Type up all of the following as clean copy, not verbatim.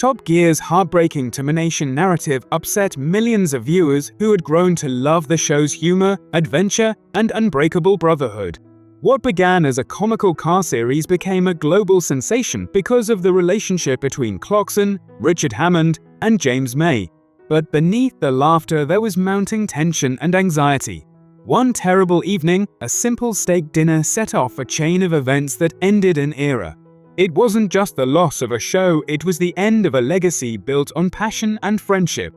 Top Gear's heartbreaking termination narrative upset millions of viewers who had grown to love the show's humor, adventure, and unbreakable brotherhood. What began as a comical car series became a global sensation because of the relationship between Clarkson, Richard Hammond, and James May. But beneath the laughter there was mounting tension and anxiety. One terrible evening, a simple steak dinner set off a chain of events that ended an era. It wasn't just the loss of a show, it was the end of a legacy built on passion and friendship.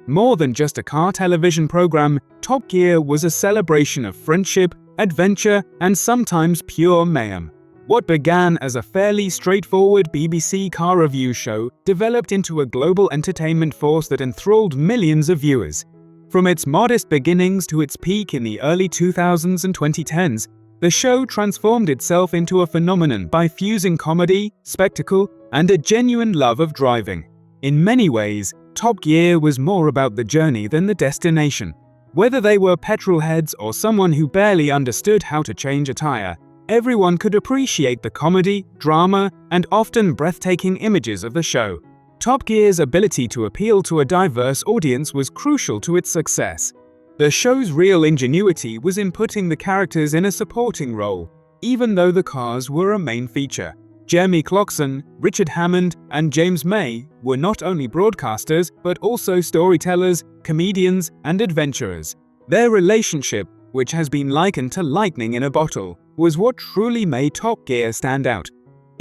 More than just a car television program, Top Gear was a celebration of friendship, adventure, and sometimes pure mayhem. What began as a fairly straightforward BBC car review show developed into a global entertainment force that enthralled millions of viewers. From its modest beginnings to its peak in the early 2000s and 2010s, the show transformed itself into a phenomenon by fusing comedy, spectacle, and a genuine love of driving. In many ways, Top Gear was more about the journey than the destination. Whether they were petrolheads or someone who barely understood how to change a tire, everyone could appreciate the comedy, drama, and often breathtaking images of the show. Top Gear's ability to appeal to a diverse audience was crucial to its success. The show's real ingenuity was in putting the characters in a supporting role, even though the cars were a main feature. Jeremy Clarkson, Richard Hammond, and James May were not only broadcasters but also storytellers, comedians, and adventurers. Their relationship, which has been likened to lightning in a bottle, was what truly made Top Gear stand out.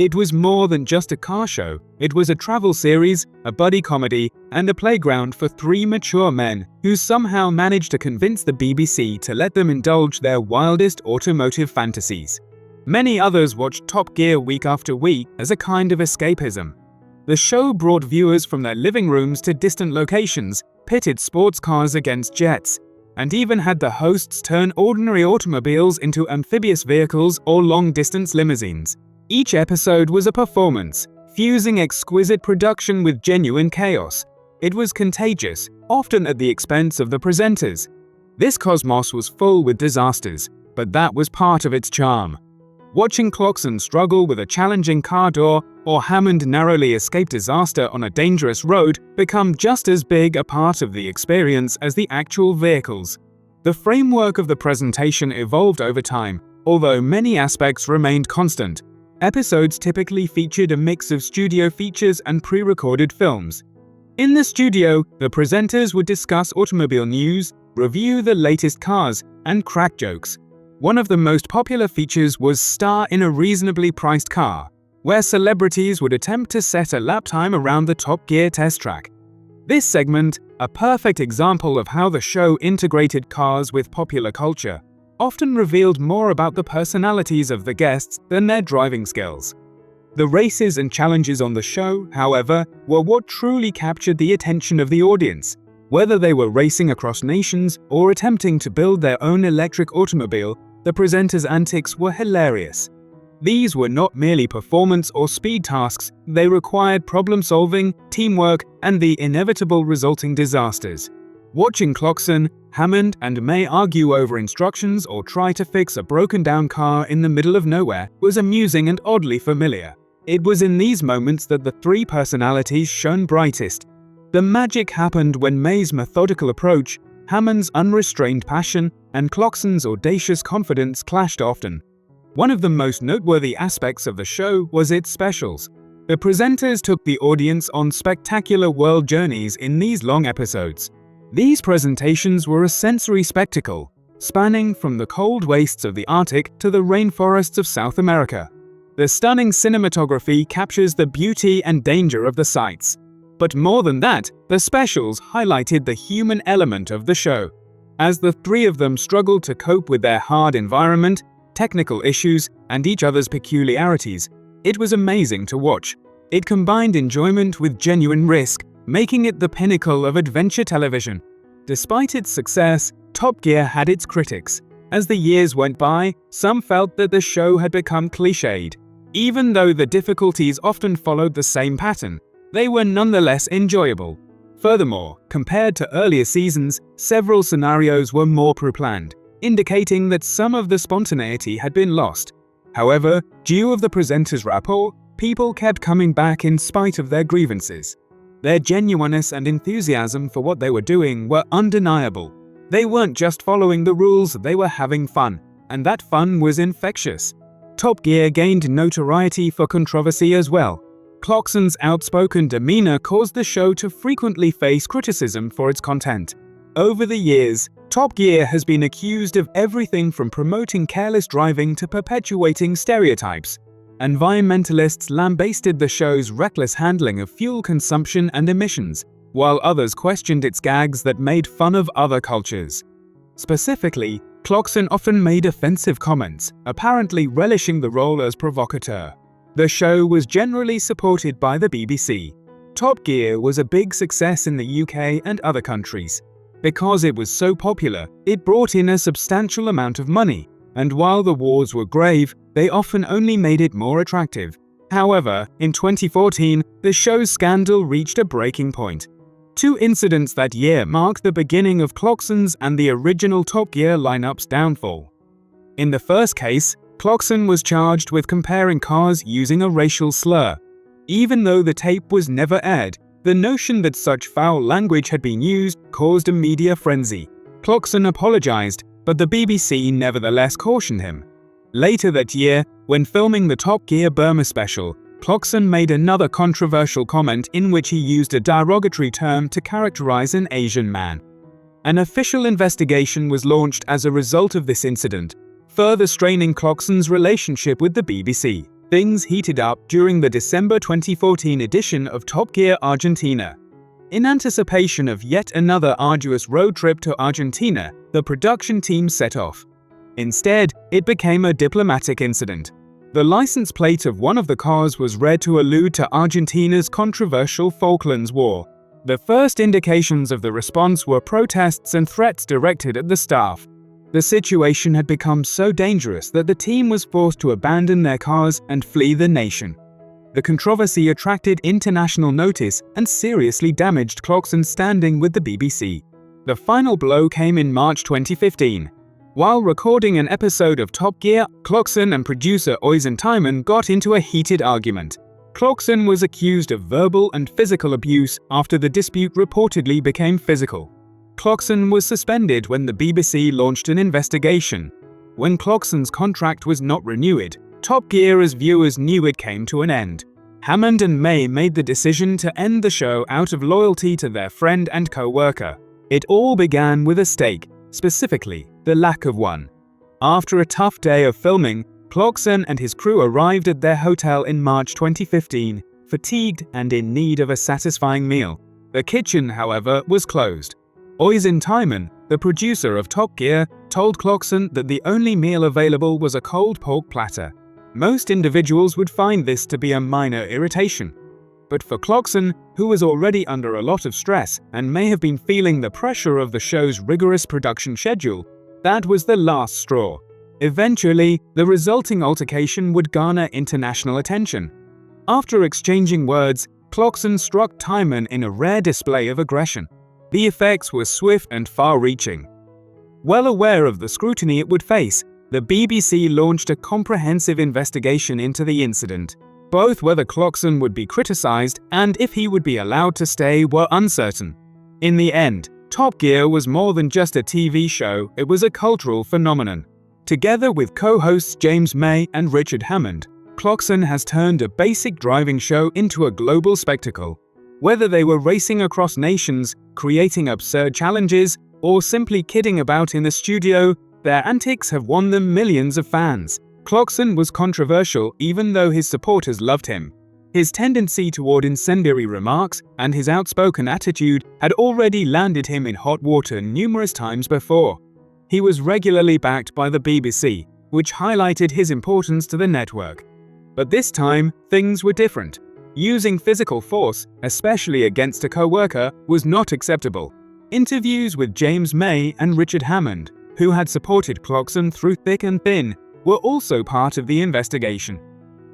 It was more than just a car show. It was a travel series, a buddy comedy, and a playground for three mature men who somehow managed to convince the BBC to let them indulge their wildest automotive fantasies. Many others watched Top Gear week after week as a kind of escapism. The show brought viewers from their living rooms to distant locations, pitted sports cars against jets, and even had the hosts turn ordinary automobiles into amphibious vehicles or long-distance limousines. Each episode was a performance, fusing exquisite production with genuine chaos. It was contagious, often at the expense of the presenters. This cosmos was full with disasters, but that was part of its charm. Watching Clarkson struggle with a challenging car door or Hammond narrowly escape disaster on a dangerous road become just as big a part of the experience as the actual vehicles. The framework of the presentation evolved over time, although many aspects remained constant. Episodes typically featured a mix of studio features and pre-recorded films. In the studio, the presenters would discuss automobile news, review the latest cars, and crack jokes. One of the most popular features was Star in a Reasonably Priced Car, where celebrities would attempt to set a lap time around the Top Gear test track. This segment, a perfect example of how the show integrated cars with popular culture, often revealed more about the personalities of the guests than their driving skills. The races and challenges on the show, however, were what truly captured the attention of the audience. Whether they were racing across nations or attempting to build their own electric automobile, the presenters' antics were hilarious. These were not merely performance or speed tasks, they required problem-solving, teamwork, and the inevitable resulting disasters. Watching Clarkson, Hammond, and May argue over instructions or try to fix a broken-down car in the middle of nowhere was amusing and oddly familiar. It was in these moments that the three personalities shone brightest. The magic happened when May's methodical approach, Hammond's unrestrained passion, and Clarkson's audacious confidence clashed often. One of the most noteworthy aspects of the show was its specials. The presenters took the audience on spectacular world journeys in these long episodes. These presentations were a sensory spectacle, spanning from the cold wastes of the Arctic to the rainforests of South America. The stunning cinematography captures the beauty and danger of the sights. But more than that, the specials highlighted the human element of the show. As the three of them struggled to cope with their hard environment, technical issues, and each other's peculiarities, it was amazing to watch. It combined enjoyment with genuine risk, making it the pinnacle of adventure television. Despite its success, Top Gear had its critics. As the years went by, some felt that the show had become cliched. Even though the difficulties often followed the same pattern, they were nonetheless enjoyable. Furthermore, compared to earlier seasons, several scenarios were more pre-planned, indicating that some of the spontaneity had been lost. However, due to the presenters' rapport, people kept coming back in spite of their grievances. Their genuineness and enthusiasm for what they were doing were undeniable. They weren't just following the rules, they were having fun, and that fun was infectious. Top Gear gained notoriety for controversy as well. Clarkson's outspoken demeanor caused the show to frequently face criticism for its content. Over the years, Top Gear has been accused of everything from promoting careless driving to perpetuating stereotypes. Environmentalists lambasted the show's reckless handling of fuel consumption and emissions, while others questioned its gags that made fun of other cultures. Specifically, Clarkson often made offensive comments, apparently relishing the role as provocateur. The show was generally supported by the BBC. Top Gear was a big success in the UK and other countries. Because it was so popular, it brought in a substantial amount of money, and while the wars were grave, they often only made it more attractive. However, in 2014, the show's scandal reached a breaking point. Two incidents that year marked the beginning of Clarkson's and the original Top Gear lineup's downfall. In the first case, Clarkson was charged with comparing cars using a racial slur. Even though the tape was never aired, the notion that such foul language had been used caused a media frenzy. Clarkson apologized, but the BBC nevertheless cautioned him. Later that year, when filming the Top Gear Burma special, Clarkson made another controversial comment in which he used a derogatory term to characterize an Asian man. An official investigation was launched as a result of this incident, further straining Clarkson's relationship with the BBC. Things heated up during the December 2014 edition of Top Gear Argentina. In anticipation of yet another arduous road trip to Argentina, the production team set off. Instead, it became a diplomatic incident. The license plate of one of the cars was read to allude to Argentina's controversial Falklands War. The first indications of the response were protests and threats directed at the staff. The situation had become so dangerous that the team was forced to abandon their cars and flee the nation. The controversy attracted international notice and seriously damaged Clarkson's standing with the BBC. The final blow came in March 2015. While recording an episode of Top Gear, Clarkson and producer Øystein Thymann got into a heated argument. Clarkson was accused of verbal and physical abuse after the dispute reportedly became physical. Clarkson was suspended when the BBC launched an investigation. When Clarkson's contract was not renewed, Top Gear as viewers knew it came to an end. Hammond and May made the decision to end the show out of loyalty to their friend and co-worker. It all began with a stake, specifically, the lack of one. After a tough day of filming, Clarkson and his crew arrived at their hotel in March 2015, fatigued and in need of a satisfying meal. The kitchen, however, was closed. Øystein Thymann, the producer of Top Gear, told Clarkson that the only meal available was a cold pork platter. Most individuals would find this to be a minor irritation. But for Clarkson, who was already under a lot of stress and may have been feeling the pressure of the show's rigorous production schedule, that was the last straw. Eventually, the resulting altercation would garner international attention. After exchanging words, Clarkson struck Thymann in a rare display of aggression. The effects were swift and far-reaching. Well aware of the scrutiny it would face, the BBC launched a comprehensive investigation into the incident. Both whether Clarkson would be criticized and if he would be allowed to stay were uncertain. In the end, Top Gear was more than just a TV show, it was a cultural phenomenon. Together with co-hosts James May and Richard Hammond, Clarkson has turned a basic driving show into a global spectacle. Whether they were racing across nations, creating absurd challenges, or simply kidding about in the studio, their antics have won them millions of fans. Clarkson was controversial even though his supporters loved him. His tendency toward incendiary remarks and his outspoken attitude had already landed him in hot water numerous times before. He was regularly backed by the BBC, which highlighted his importance to the network. But this time, things were different. Using physical force, especially against a co-worker, was not acceptable. Interviews with James May and Richard Hammond, who had supported Clarkson through thick and thin, were also part of the investigation.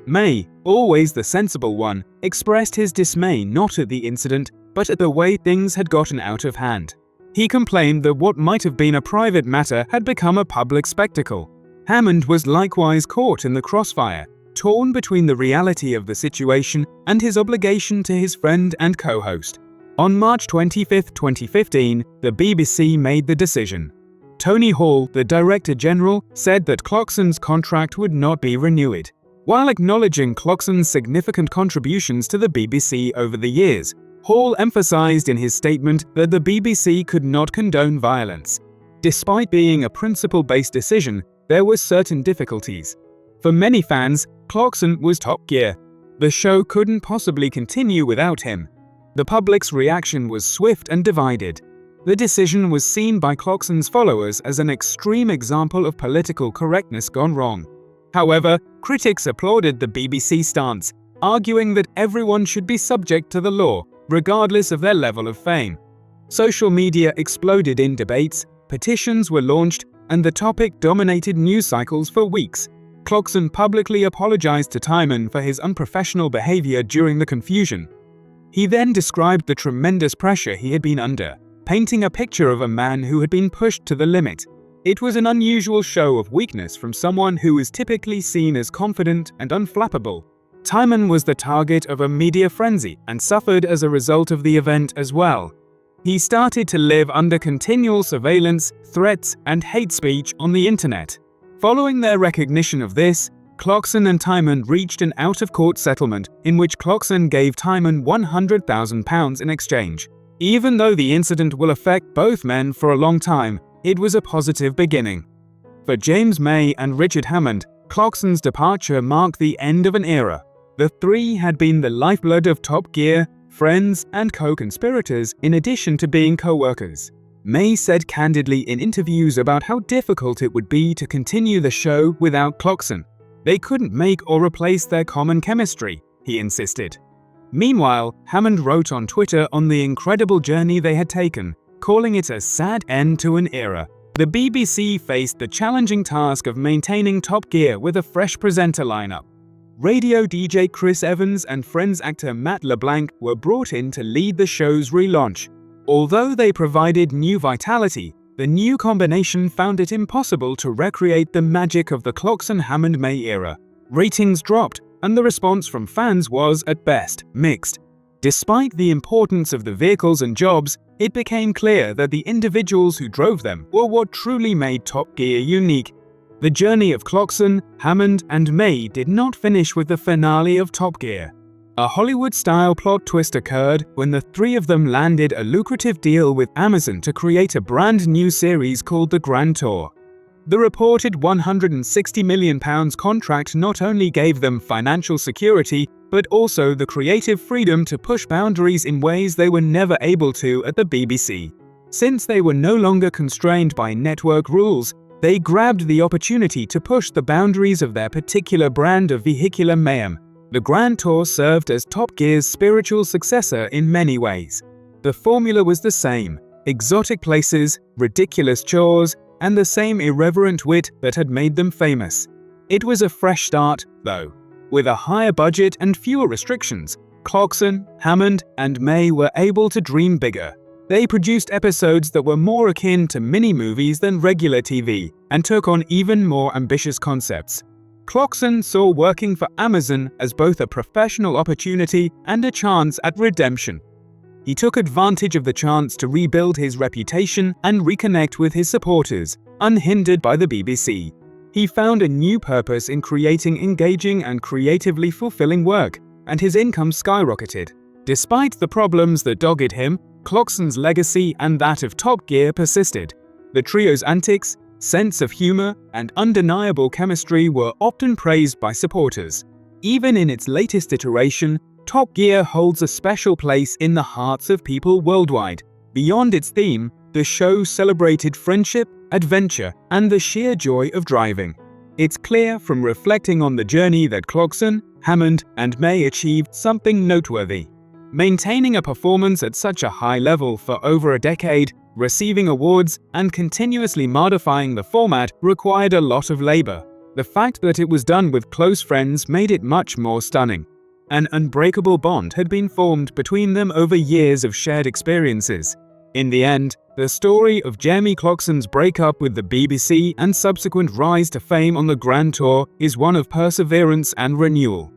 May, always the sensible one, expressed his dismay not at the incident, but at the way things had gotten out of hand. He complained that what might have been a private matter had become a public spectacle. Hammond was likewise caught in the crossfire. torn between the reality of the situation and his obligation to his friend and co-host. On March 25, 2015, the BBC made the decision. Tony Hall, the Director General, said that Clarkson's contract would not be renewed. While acknowledging Clarkson's significant contributions to the BBC over the years, Hall emphasized in his statement that the BBC could not condone violence. Despite being a principle-based decision, there were certain difficulties. For many fans, Clarkson was top gear. The show couldn't possibly continue without him. The public's reaction was swift and divided. The decision was seen by Clarkson's followers as an extreme example of political correctness gone wrong. However, critics applauded the BBC stance, arguing that everyone should be subject to the law, regardless of their level of fame. Social media exploded in debates, petitions were launched, and the topic dominated news cycles for weeks. Clarkson publicly apologized to Timon for his unprofessional behavior during the confusion. He then described the tremendous pressure he had been under, painting a picture of a man who had been pushed to the limit. It was an unusual show of weakness from someone who is typically seen as confident and unflappable. Timon was the target of a media frenzy and suffered as a result of the event as well. He started to live under continual surveillance, threats, and hate speech on the internet. Following their recognition of this, Clarkson and Timon reached an out-of-court settlement in which Clarkson gave Timon £100,000 in exchange. Even though the incident will affect both men for a long time, it was a positive beginning. For James May and Richard Hammond, Clarkson's departure marked the end of an era. The three had been the lifeblood of Top Gear, friends, and co-conspirators in addition to being co-workers. May said candidly in interviews about how difficult it would be to continue the show without Clarkson. They couldn't make or replace their common chemistry, he insisted. Meanwhile, Hammond wrote on Twitter on the incredible journey they had taken, calling it a sad end to an era. The BBC faced the challenging task of maintaining Top Gear with a fresh presenter lineup. Radio DJ Chris Evans and Friends actor Matt LeBlanc were brought in to lead the show's relaunch. Although they provided new vitality, the new combination found it impossible to recreate the magic of the Clarkson-Hammond-May era. Ratings dropped, and the response from fans was, at best, mixed. Despite the importance of the vehicles and jobs, it became clear that the individuals who drove them were what truly made Top Gear unique. The journey of Clarkson, Hammond, and May did not finish with the finale of Top Gear. A Hollywood-style plot twist occurred when the three of them landed a lucrative deal with Amazon to create a brand new series called The Grand Tour. The reported £160 million contract not only gave them financial security, but also the creative freedom to push boundaries in ways they were never able to at the BBC. Since they were no longer constrained by network rules, they grabbed the opportunity to push the boundaries of their particular brand of vehicular mayhem. The Grand Tour served as Top Gear's spiritual successor in many ways. The formula was the same: exotic places, ridiculous chores, and the same irreverent wit that had made them famous. It was a fresh start, though. With a higher budget and fewer restrictions, Clarkson, Hammond, and May were able to dream bigger. They produced episodes that were more akin to mini-movies than regular TV, and took on even more ambitious concepts. Clarkson saw working for Amazon as both a professional opportunity and a chance at redemption. He took advantage of the chance to rebuild his reputation and reconnect with his supporters, unhindered by the BBC. He found a new purpose in creating engaging and creatively fulfilling work, and his income skyrocketed. Despite the problems that dogged him, Clarkson's legacy and that of Top Gear persisted. The trio's antics, sense of humor, and undeniable chemistry were often praised by supporters. Even in its latest iteration, Top Gear holds a special place in the hearts of people worldwide. Beyond its theme, the show celebrated friendship, adventure, and the sheer joy of driving. It's clear from reflecting on the journey that Clarkson, Hammond, and May achieved something noteworthy. Maintaining a performance at such a high level for over a decade, receiving awards, and continuously modifying the format required a lot of labor. The fact that it was done with close friends made it much more stunning. An unbreakable bond had been formed between them over years of shared experiences. In the end, the story of Jeremy Clarkson's breakup with the BBC and subsequent rise to fame on the Grand Tour is one of perseverance and renewal.